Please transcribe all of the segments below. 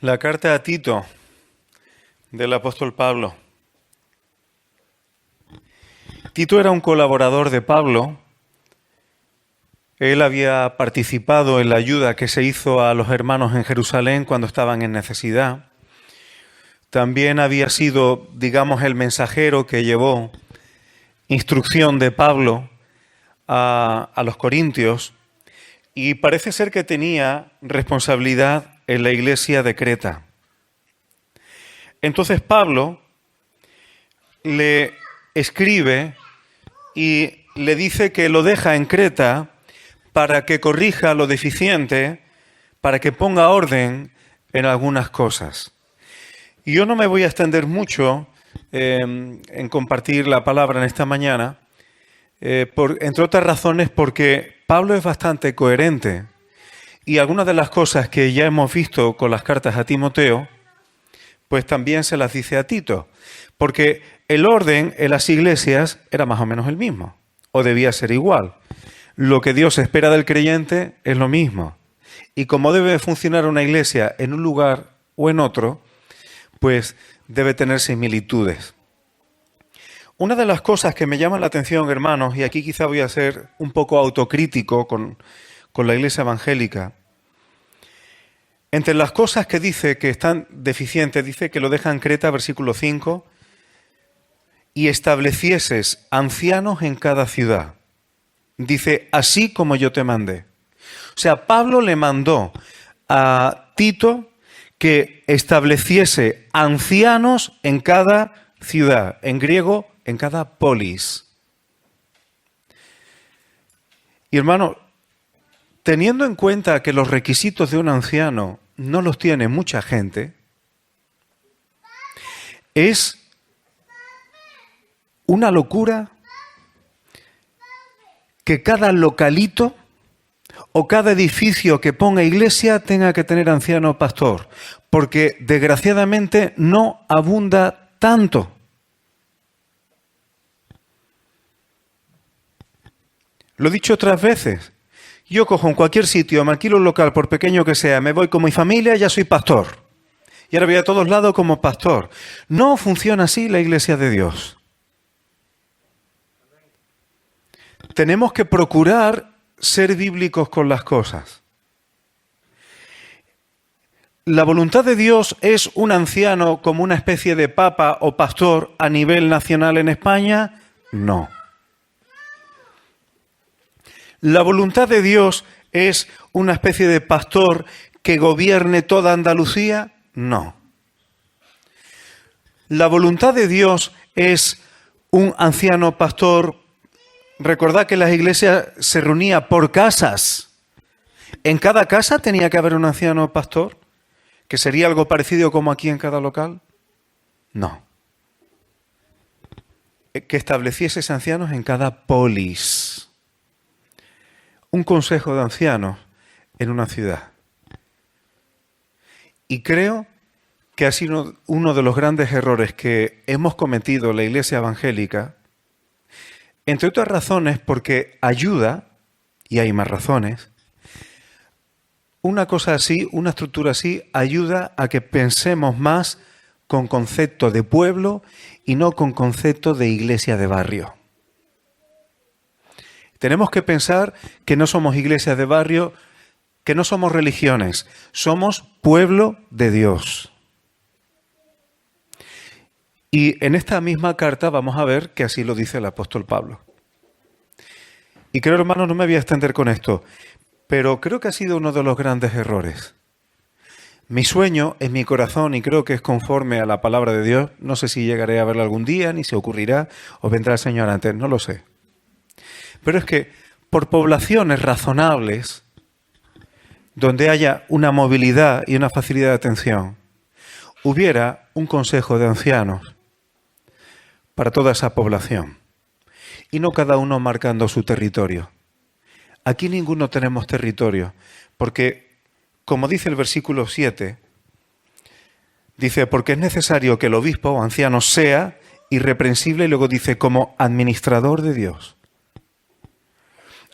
La carta a Tito del apóstol Pablo. Tito era un colaborador de Pablo. Él había participado en la ayuda que se hizo a los hermanos en Jerusalén cuando estaban en necesidad. También había sido, digamos, el mensajero que llevó instrucción de Pablo a los corintios, y parece ser que tenía responsabilidad en la iglesia de Creta. Entonces Pablo le escribe y le dice que lo deja en Creta para que corrija lo deficiente, para que ponga orden en algunas cosas. Y yo no me voy a extender mucho en compartir la palabra en esta mañana, entre otras razones porque Pablo es bastante coherente y algunas de las cosas que ya hemos visto con las cartas a Timoteo, pues también se las dice a Tito, porque el orden en las iglesias era más o menos el mismo, o debía ser igual. Lo que Dios espera del creyente es lo mismo. Y como debe funcionar una iglesia en un lugar o en otro, pues debe tener similitudes. Una de las cosas que me llama la atención, hermanos, y aquí quizá voy a ser un poco autocrítico con la iglesia evangélica, entre las cosas que dice que están deficientes, dice que lo deja en Creta, versículo 5, y establecieses ancianos en cada ciudad. Dice, así como yo te mandé. O sea, Pablo le mandó a Tito que estableciese ancianos en cada ciudad, en griego, en cada polis. Y hermano, teniendo en cuenta que los requisitos de un anciano no los tiene mucha gente, es una locura que cada localito o cada edificio que ponga iglesia tenga que tener anciano pastor, porque desgraciadamente no abunda tanto. Lo he dicho otras veces. Yo cojo en cualquier sitio, me alquilo un local, por pequeño que sea, me voy con mi familia, ya soy pastor. Y ahora voy a todos lados como pastor. No funciona así la iglesia de Dios. Tenemos que procurar ser bíblicos con las cosas. ¿La voluntad de Dios es un anciano como una especie de papa o pastor a nivel nacional en España? No. ¿La voluntad de Dios es una especie de pastor que gobierne toda Andalucía? No. ¿La voluntad de Dios es un anciano pastor? Recordad que las iglesias se reunían por casas. ¿En cada casa tenía que haber un anciano pastor? ¿Que sería algo parecido como aquí en cada local? No. Que estableciese ancianos en cada polis. Un consejo de ancianos en una ciudad. Y creo que ha sido uno de los grandes errores que hemos cometido la iglesia evangélica, entre otras razones porque ayuda, y hay más razones, una cosa así, una estructura así, ayuda a que pensemos más con concepto de pueblo y no con concepto de iglesia de barrio. Tenemos que pensar que no somos iglesias de barrio, que no somos religiones, somos pueblo de Dios. Y en esta misma carta vamos a ver que así lo dice el apóstol Pablo. Y creo, hermanos, no me voy a extender con esto, pero creo que ha sido uno de los grandes errores. Mi sueño en mi corazón, y creo que es conforme a la palabra de Dios, no sé si llegaré a verlo algún día, ni se ocurrirá, o vendrá el Señor antes, no lo sé. Pero es que por poblaciones razonables, donde haya una movilidad y una facilidad de atención, hubiera un consejo de ancianos para toda esa población. Y no cada uno marcando su territorio. Aquí ninguno tenemos territorio, porque, como dice el versículo 7, dice, porque es necesario que el obispo o anciano sea irreprensible, y luego dice, como administrador de Dios.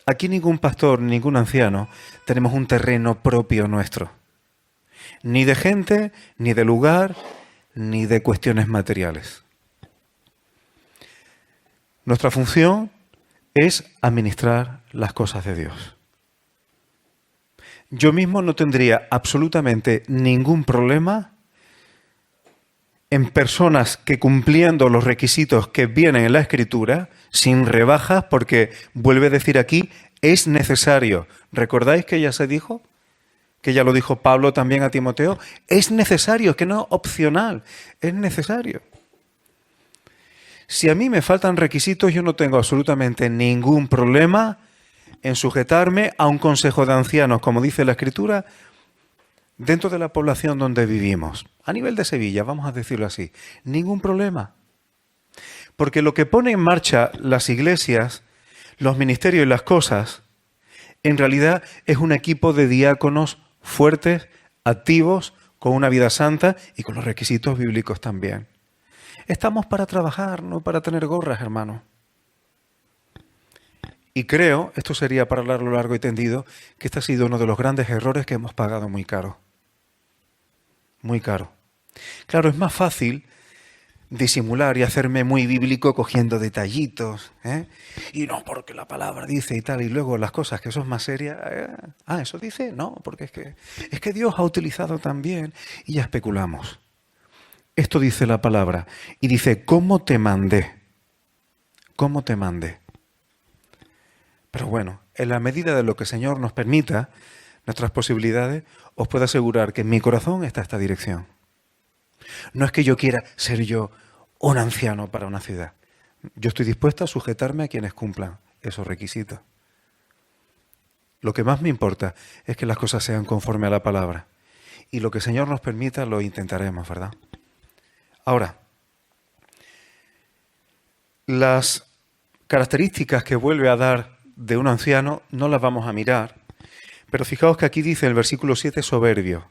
Aquí ningún pastor, ningún anciano, tenemos un terreno propio nuestro. ni de gente, ni de lugar, ni de cuestiones materiales. Nuestra función es administrar las cosas de Dios. Yo mismo no tendría absolutamente ningún problema en personas que cumpliendo los requisitos que vienen en la Escritura, sin rebajas, porque vuelve a decir aquí, es necesario. ¿Recordáis que ya se dijo? Que ya lo dijo Pablo también a Timoteo. Es necesario, es que no es opcional, es necesario. Si a mí me faltan requisitos, yo no tengo absolutamente ningún problema en sujetarme a un consejo de ancianos, como dice la Escritura, dentro de la población donde vivimos. A nivel de Sevilla, vamos a decirlo así. Ningún problema. Porque lo que pone en marcha las iglesias, los ministerios y las cosas, en realidad es un equipo de diáconos fuertes, activos, con una vida santa y con los requisitos bíblicos también. Estamos para trabajar, no para tener gorras, hermano. Y creo, esto sería para hablarlo largo y tendido, que este ha sido uno de los grandes errores que hemos pagado muy caro. Muy caro. Claro, es más fácil disimular y hacerme muy bíblico cogiendo detallitos, ¿eh? Y no, porque la palabra dice y tal, y luego las cosas que son más serias, ¿eso dice? No, porque es que Dios ha utilizado también, y ya especulamos. Esto dice la palabra, y dice, ¿cómo te mandé? ¿Cómo te mandé? Pero bueno, en la medida de lo que el Señor nos permita, nuestras posibilidades, os puedo asegurar que en mi corazón está esta dirección. No es que yo quiera ser yo un anciano para una ciudad. Yo estoy dispuesto a sujetarme a quienes cumplan esos requisitos. Lo que más me importa es que las cosas sean conforme a la palabra. Y lo que el Señor nos permita lo intentaremos, ¿verdad? Ahora, las características que vuelve a dar de un anciano no las vamos a mirar. Pero fijaos que aquí dice el versículo 7, soberbio.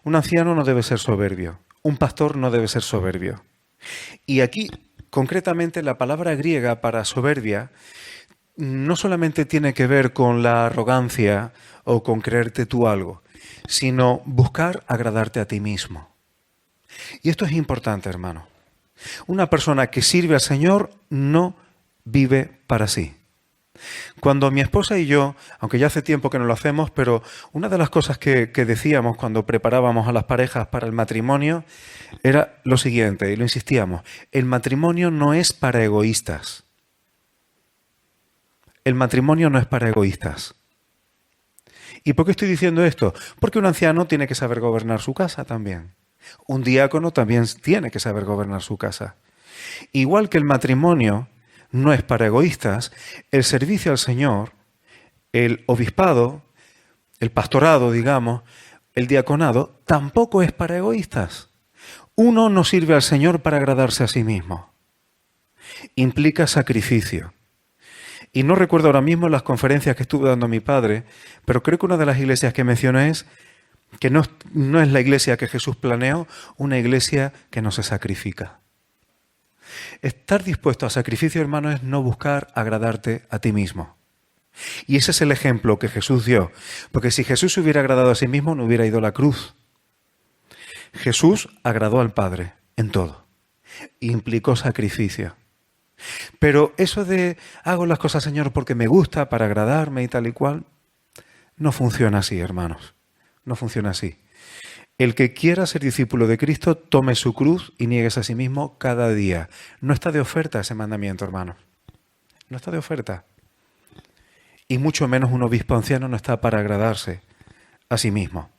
Un anciano no debe ser soberbio. Un pastor no debe ser soberbio. Y aquí, concretamente, la palabra griega para soberbia no solamente tiene que ver con la arrogancia o con creerte tú algo, sino buscar agradarte a ti mismo. Y esto es importante, hermano. Una persona que sirve al Señor no vive para sí. Cuando mi esposa y yo, aunque ya hace tiempo que no lo hacemos, pero una de las cosas que decíamos cuando preparábamos a las parejas para el matrimonio era lo siguiente, y lo insistíamos, el matrimonio no es para egoístas. El matrimonio no es para egoístas. ¿Y por qué estoy diciendo esto? Porque un anciano tiene que saber gobernar su casa también. Un diácono también tiene que saber gobernar su casa. Igual que el matrimonio no es para egoístas, el servicio al Señor, el obispado, el pastorado, digamos, el diaconado, tampoco es para egoístas. Uno no sirve al Señor para agradarse a sí mismo. Implica sacrificio. Y no recuerdo ahora mismo las conferencias que estuvo dando mi padre, pero creo que una de las iglesias que mencioné es que no es la iglesia que Jesús planeó, una iglesia que no se sacrifica. Estar dispuesto a sacrificio, hermano, es no buscar agradarte a ti mismo. Y ese es el ejemplo que Jesús dio. Porque si Jesús se hubiera agradado a sí mismo, no hubiera ido a la cruz. Jesús agradó al Padre en todo. Implicó sacrificio. Pero eso de hago las cosas, Señor, porque me gusta, para agradarme y tal y cual, no funciona así, hermanos. No funciona así. El que quiera ser discípulo de Cristo, tome su cruz y nieguese a sí mismo cada día. No está de oferta ese mandamiento, hermano. No está de oferta. Y mucho menos un obispo anciano no está para agradarse a sí mismo.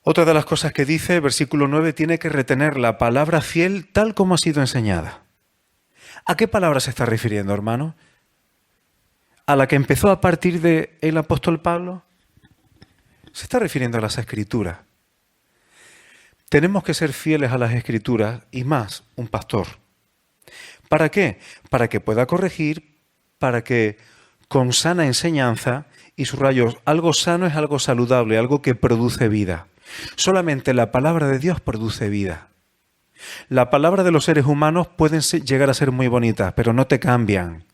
Otra de las cosas que dice, versículo 9, tiene que retener la palabra fiel tal como ha sido enseñada. ¿A qué palabra se está refiriendo, hermano? ¿A la que empezó a partir del apóstol Pablo? Se está refiriendo a las Escrituras. Tenemos que ser fieles a las Escrituras y más un pastor. ¿Para qué? Para que pueda corregir, para que con sana enseñanza, y subrayo, algo sano es algo saludable, algo que produce vida. Solamente la palabra de Dios produce vida. La palabra de los seres humanos pueden llegar a ser muy bonitas, pero no te cambian.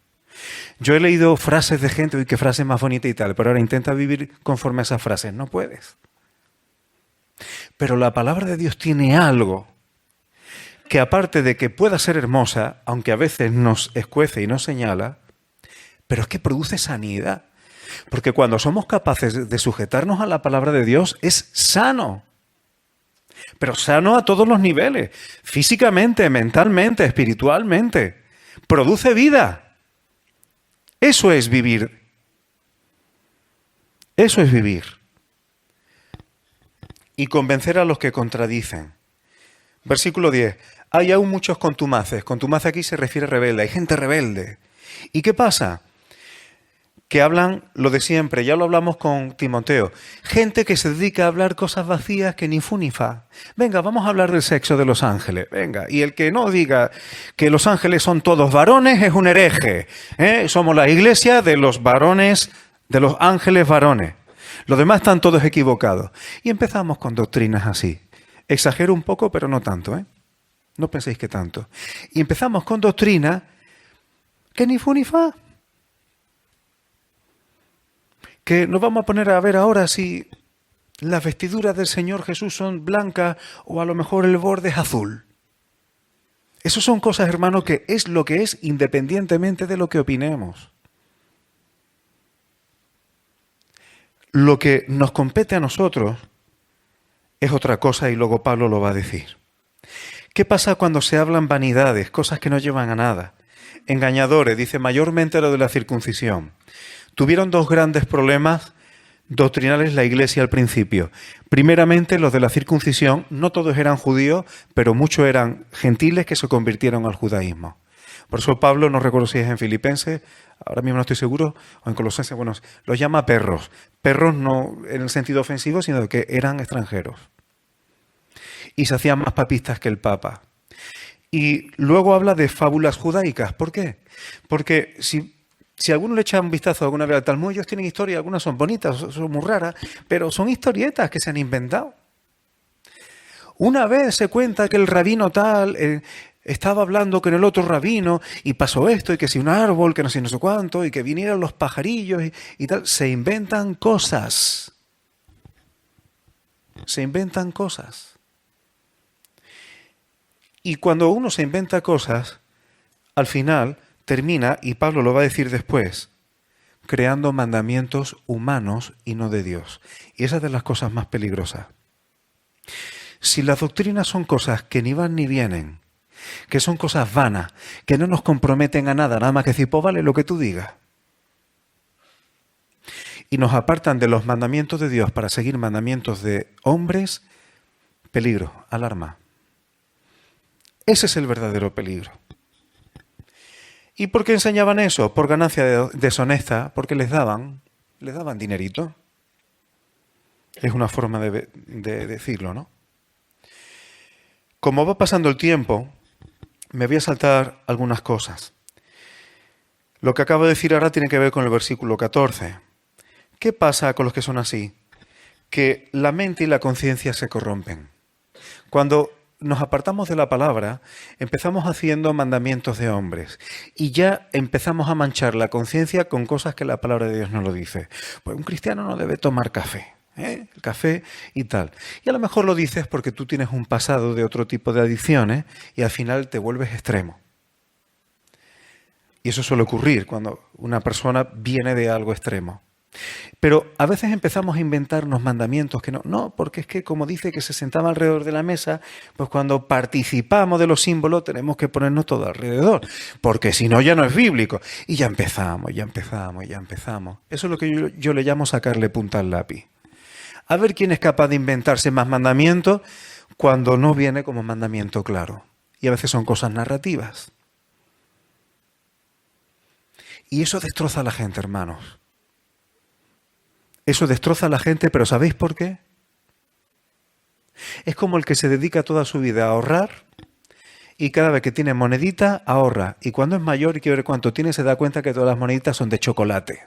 Yo he leído frases de gente, uy, qué frase más bonita y tal, pero ahora intenta vivir conforme a esas frases. No puedes. Pero la palabra de Dios tiene algo que, aparte de que pueda ser hermosa, aunque a veces nos escuece y nos señala, pero es que produce sanidad. Porque cuando somos capaces de sujetarnos a la palabra de Dios, es sano. Pero sano a todos los niveles, físicamente, mentalmente, espiritualmente. Produce vida. Eso es vivir. Eso es vivir. Y convencer a los que contradicen. Versículo 10. Hay aún muchos contumaces. Contumace aquí se refiere a rebelde. Hay gente rebelde. ¿Y qué pasa? Que hablan lo de siempre, ya lo hablamos con Timoteo. Gente que se dedica a hablar cosas vacías que ni fu ni fa. Venga, vamos a hablar del sexo de los ángeles. Venga, y el que no diga que los ángeles son todos varones es un hereje. Somos la iglesia de los varones, de los ángeles varones. Los demás están todos equivocados. Y empezamos con doctrinas así. Exagero un poco, pero no tanto, ¿eh? No penséis que tanto. Y empezamos con doctrinas que ni fu ni fa. Que nos vamos a poner a ver ahora si las vestiduras del Señor Jesús son blancas o a lo mejor el borde es azul. Esas son cosas, hermano, que es lo que es independientemente de lo que opinemos. Lo que nos compete a nosotros es otra cosa y luego Pablo lo va a decir. ¿Qué pasa cuando se hablan vanidades, cosas que no llevan a nada? Engañadores, dice mayormente lo de la circuncisión. Tuvieron dos grandes problemas doctrinales la Iglesia al principio. Primeramente, los de la circuncisión. No todos eran judíos, pero muchos eran gentiles que se convirtieron al judaísmo. Por eso Pablo, no recuerdo si es en Filipenses, ahora mismo no estoy seguro, o en Colosenses, bueno, los llama perros. Perros no en el sentido ofensivo, sino que eran extranjeros. Y se hacían más papistas que el Papa. Y luego habla de fábulas judaicas. ¿Por qué? Porque si alguno le echa un vistazo alguna vez al Talmud, ellos tienen historias, algunas son bonitas, son muy raras, pero son historietas que se han inventado. Una vez se cuenta que el rabino tal estaba hablando con el otro rabino y pasó esto, y que si un árbol, que no sé cuánto, y que vinieron los pajarillos y tal. Se inventan cosas. Se inventan cosas. Y cuando uno se inventa cosas, al final termina, y Pablo lo va a decir después, creando mandamientos humanos y no de Dios. Y esa es de las cosas más peligrosas. Si las doctrinas son cosas que ni van ni vienen, que son cosas vanas, que no nos comprometen a nada, nada más que decir, pues vale lo que tú digas, y nos apartan de los mandamientos de Dios para seguir mandamientos de hombres, peligro, alarma. Ese es el verdadero peligro. ¿Y por qué enseñaban eso? Por ganancia deshonesta, porque les daban dinerito. Es una forma de decirlo, ¿no? Como va pasando el tiempo, me voy a saltar algunas cosas. Lo que acabo de decir ahora tiene que ver con el versículo 14. ¿Qué pasa con los que son así? Que la mente y la conciencia se corrompen. Cuando nos apartamos de la palabra, empezamos haciendo mandamientos de hombres y ya empezamos a manchar la conciencia con cosas que la palabra de Dios no lo dice. Pues un cristiano no debe tomar café, el café y tal. Y a lo mejor lo dices porque tú tienes un pasado de otro tipo de adicciones y al final te vuelves extremo. Y eso suele ocurrir cuando una persona viene de algo extremo. Pero a veces empezamos a inventarnos mandamientos que no, porque es que como dice que se sentaba alrededor de la mesa, pues cuando participamos de los símbolos tenemos que ponernos todo alrededor, porque si no ya no es bíblico. Y ya empezamos. Eso es lo que yo le llamo sacarle punta al lápiz. A ver quién es capaz de inventarse más mandamientos cuando no viene como mandamiento claro. Y a veces son cosas narrativas. Y eso destroza a la gente, hermanos. Eso destroza a la gente, pero ¿sabéis por qué? Es como el que se dedica toda su vida a ahorrar y cada vez que tiene monedita ahorra. Y cuando es mayor y quiere ver cuánto tiene, se da cuenta que todas las moneditas son de chocolate.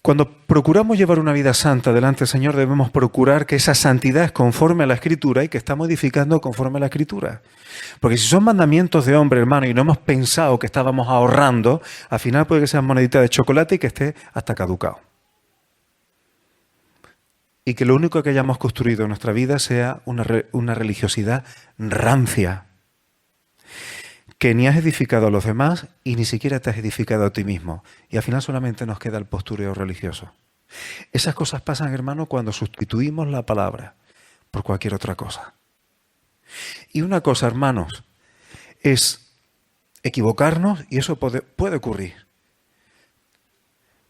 Cuando procuramos llevar una vida santa delante del Señor, debemos procurar que esa santidad es conforme a la Escritura y que está modificando conforme a la Escritura. Porque si son mandamientos de hombre, hermano, y no hemos pensado que estábamos ahorrando, al final puede que sean moneditas de chocolate y que esté hasta caducado. Y que lo único que hayamos construido en nuestra vida sea una religiosidad rancia, que ni has edificado a los demás y ni siquiera te has edificado a ti mismo. Y al final solamente nos queda el postureo religioso. Esas cosas pasan, hermano, cuando sustituimos la palabra por cualquier otra cosa. Y una cosa, hermanos, es equivocarnos, y eso puede ocurrir.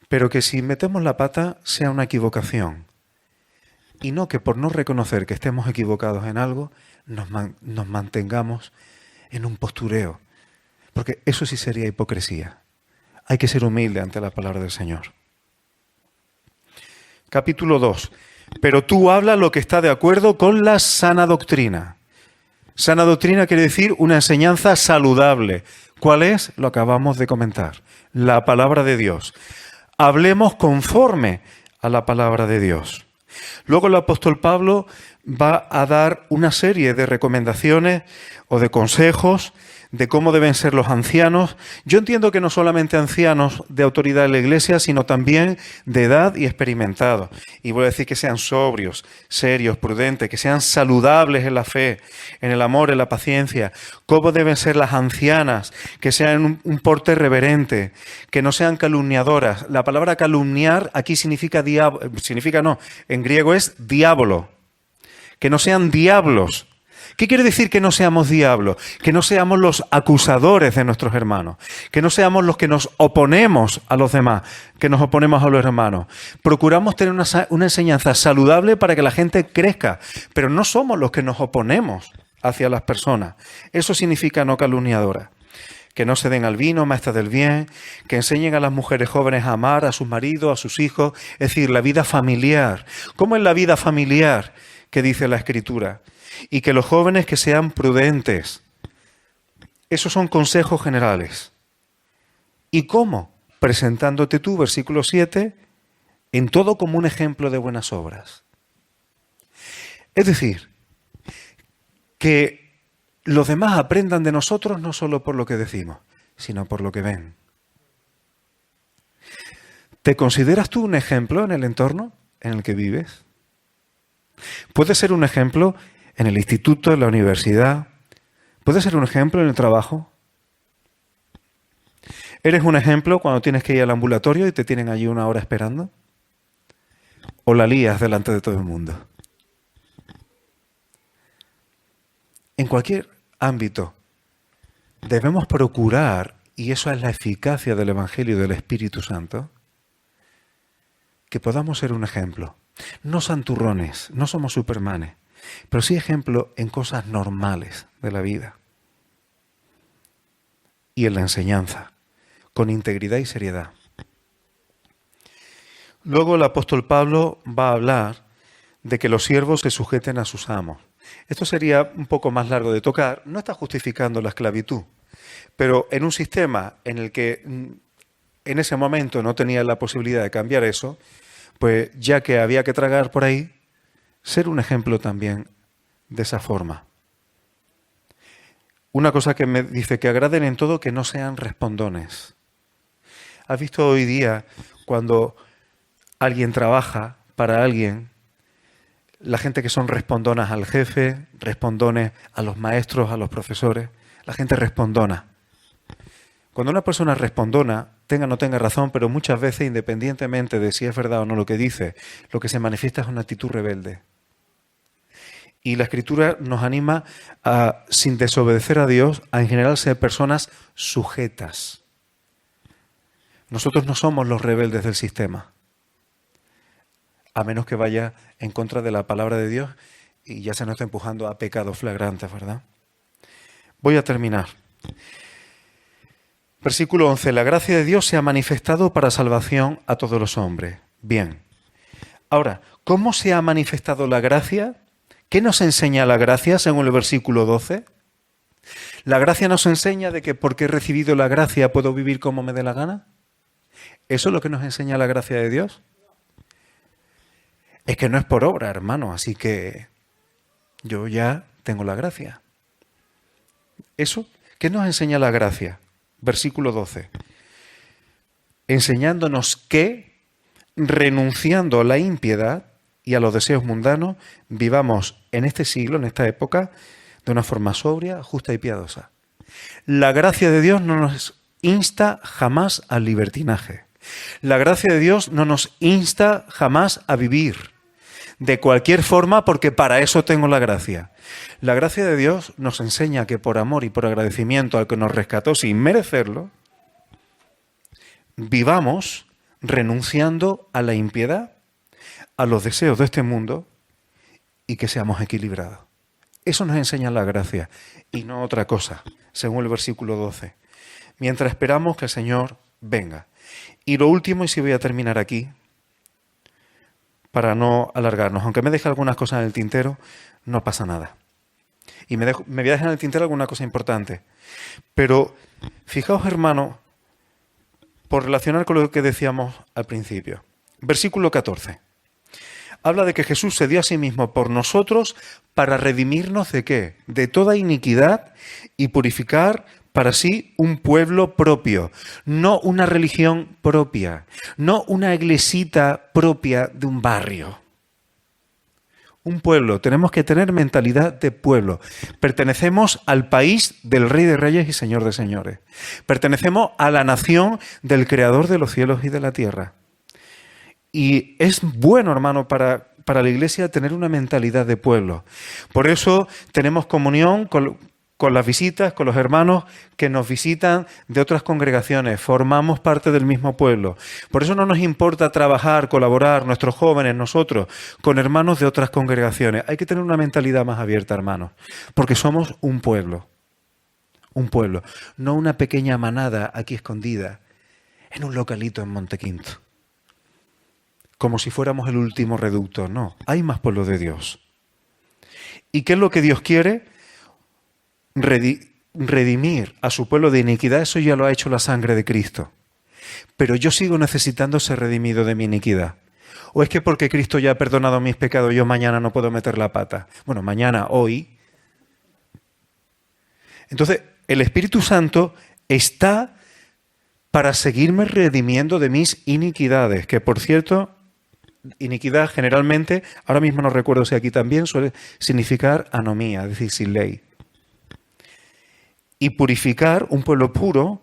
Pero que si metemos la pata sea una equivocación. Y no que por no reconocer que estemos equivocados en algo, nos mantengamos en un postureo. Porque eso sí sería hipocresía. Hay que ser humilde ante la palabra del Señor. Capítulo 2. Pero tú habla lo que está de acuerdo con la sana doctrina. Sana doctrina quiere decir una enseñanza saludable. ¿Cuál es? Lo acabamos de comentar. La palabra de Dios. Hablemos conforme a la palabra de Dios. Luego el apóstol Pablo va a dar una serie de recomendaciones o de consejos de cómo deben ser los ancianos. Yo entiendo que no solamente ancianos de autoridad en la Iglesia, sino también de edad y experimentados. Y voy a decir que sean sobrios, serios, prudentes, que sean saludables en la fe, en el amor, en la paciencia. Cómo deben ser las ancianas, que sean un porte reverente, que no sean calumniadoras. La palabra calumniar aquí significa en griego es diablo. Que no sean diablos. ¿Qué quiere decir que no seamos diablos? Que no seamos los acusadores de nuestros hermanos, que no seamos los que nos oponemos a los demás, que nos oponemos a los hermanos. Procuramos tener una enseñanza saludable para que la gente crezca, pero no somos los que nos oponemos hacia las personas. Eso significa no calumniadora. Que no se den al vino, maestras del bien, que enseñen a las mujeres jóvenes a amar a sus maridos, a sus hijos, es decir, la vida familiar. ¿Cómo es la vida familiar que dice la Escritura? Y que los jóvenes que sean prudentes. Esos son consejos generales. ¿Y cómo? Presentándote tú, versículo 7, en todo como un ejemplo de buenas obras. Es decir, que los demás aprendan de nosotros no solo por lo que decimos, sino por lo que ven. ¿Te consideras tú un ejemplo en el entorno en el que vives? Puede ser un ejemplo en el instituto, en la universidad. ¿Puede ser un ejemplo en el trabajo? ¿Eres un ejemplo cuando tienes que ir al ambulatorio y te tienen allí una hora esperando? ¿O la lías delante de todo el mundo? En cualquier ámbito debemos procurar, y eso es la eficacia del Evangelio y del Espíritu Santo, que podamos ser un ejemplo. No santurrones, no somos supermanes, pero sí ejemplo en cosas normales de la vida y en la enseñanza, con integridad y seriedad. Luego el apóstol Pablo va a hablar de que los siervos se sujeten a sus amos. Esto sería un poco más largo de tocar, no está justificando la esclavitud, pero en un sistema en el que en ese momento no tenía la posibilidad de cambiar eso, pues ya que había que tragar por ahí, ser un ejemplo también de esa forma. Una cosa que me dice que agraden en todo, que no sean respondones. ¿Has visto hoy día cuando alguien trabaja para alguien, la gente que son respondonas al jefe, respondones a los maestros, a los profesores, la gente respondona? Cuando una persona respondona, tenga o no tenga razón, pero muchas veces, independientemente de si es verdad o no lo que dice, lo que se manifiesta es una actitud rebelde. Y la Escritura nos anima a, sin desobedecer a Dios, a en general ser personas sujetas. Nosotros no somos los rebeldes del sistema, a menos que vaya en contra de la palabra de Dios y ya se nos está empujando a pecados flagrantes, ¿verdad? Voy a terminar. Versículo 11. La gracia de Dios se ha manifestado para salvación a todos los hombres. Bien. Ahora, ¿cómo se ha manifestado la gracia? ¿Qué nos enseña la gracia según el versículo 12? ¿La gracia nos enseña de que porque he recibido la gracia puedo vivir como me dé la gana? ¿Eso es lo que nos enseña la gracia de Dios? Es que no es por obra, hermano, así que yo ya tengo la gracia. ¿Eso? ¿Qué nos enseña la gracia? Versículo 12. Enseñándonos que, renunciando a la impiedad y a los deseos mundanos, vivamos en este siglo, en esta época, de una forma sobria, justa y piadosa. La gracia de Dios no nos insta jamás al libertinaje. La gracia de Dios no nos insta jamás a vivir de cualquier forma, porque para eso tengo la gracia. La gracia de Dios nos enseña que por amor y por agradecimiento al que nos rescató sin merecerlo, vivamos renunciando a la impiedad, a los deseos de este mundo y que seamos equilibrados. Eso nos enseña la gracia y no otra cosa, según el versículo 12. Mientras esperamos que el Señor venga. Y lo último, y si voy a terminar aquí, para no alargarnos, aunque me deje algunas cosas en el tintero, no pasa nada. Y me voy a dejar en el tintero alguna cosa importante. Pero fijaos, hermano, por relacionar con lo que decíamos al principio. Versículo 14. Habla de que Jesús se dio a sí mismo por nosotros para redimirnos ¿de qué? De toda iniquidad y purificar para sí un pueblo propio, no una religión propia, no una iglesita propia de un barrio. Un pueblo, tenemos que tener mentalidad de pueblo. Pertenecemos al país del Rey de Reyes y Señor de Señores. Pertenecemos a la nación del Creador de los cielos y de la tierra. Y es bueno, hermano, para la Iglesia tener una mentalidad de pueblo. Por eso tenemos comunión con las visitas, con los hermanos que nos visitan de otras congregaciones. Formamos parte del mismo pueblo. Por eso no nos importa trabajar, colaborar, nuestros jóvenes, nosotros, con hermanos de otras congregaciones. Hay que tener una mentalidad más abierta, hermanos, porque somos un pueblo. Un pueblo, no una pequeña manada aquí escondida en un localito en Montequinto. Como si fuéramos el último reducto. No, hay más pueblo de Dios. ¿Y qué es lo que Dios quiere? Redimir a su pueblo de iniquidad. Eso ya lo ha hecho la sangre de Cristo. Pero yo sigo necesitando ser redimido de mi iniquidad. ¿O es que porque Cristo ya ha perdonado mis pecados yo mañana no puedo meter la pata? Bueno, mañana, hoy. Entonces, el Espíritu Santo está para seguirme redimiendo de mis iniquidades, que por cierto, iniquidad generalmente, ahora mismo no recuerdo si aquí también suele significar anomía, es decir, sin ley. Y purificar un pueblo puro,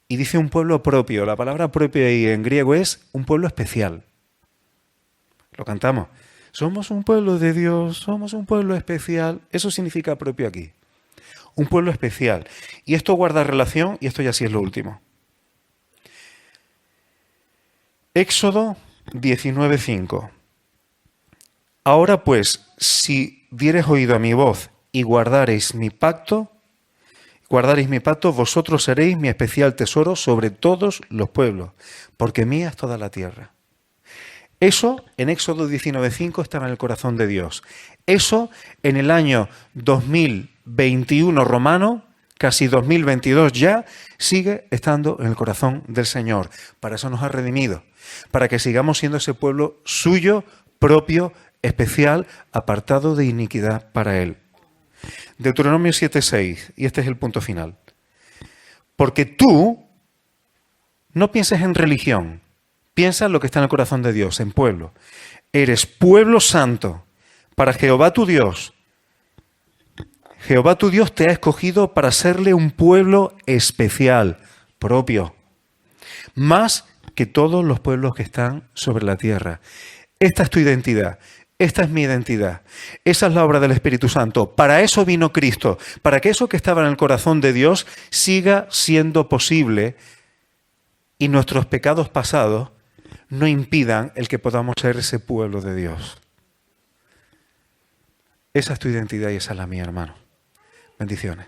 y dice un pueblo propio. La palabra propio ahí en griego es un pueblo especial. Lo cantamos. Somos un pueblo de Dios, somos un pueblo especial. Eso significa propio aquí. Un pueblo especial. Y esto guarda relación, y esto ya sí es lo último. Éxodo 19:5. Ahora pues, si diereis oído a mi voz y guardareis mi pacto, vosotros seréis mi especial tesoro sobre todos los pueblos, porque mía es toda la tierra. Eso en Éxodo 19:5 estaba en el corazón de Dios. Eso en el año 2021 romano, casi 2022 ya, sigue estando en el corazón del Señor. Para eso nos ha redimido, para que sigamos siendo ese pueblo suyo, propio, especial, apartado de iniquidad para Él. Deuteronomio 7:6, y este es el punto final. Porque tú no pienses en religión, piensa en lo que está en el corazón de Dios, en pueblo. Eres pueblo santo para Jehová tu Dios. Jehová tu Dios te ha escogido para serle un pueblo especial, propio, más que todos los pueblos que están sobre la tierra. Esta es tu identidad. Esta es mi identidad. Esa es la obra del Espíritu Santo. Para eso vino Cristo, para que eso que estaba en el corazón de Dios siga siendo posible y nuestros pecados pasados no impidan el que podamos ser ese pueblo de Dios. Esa es tu identidad y esa es la mía, hermano. Bendiciones.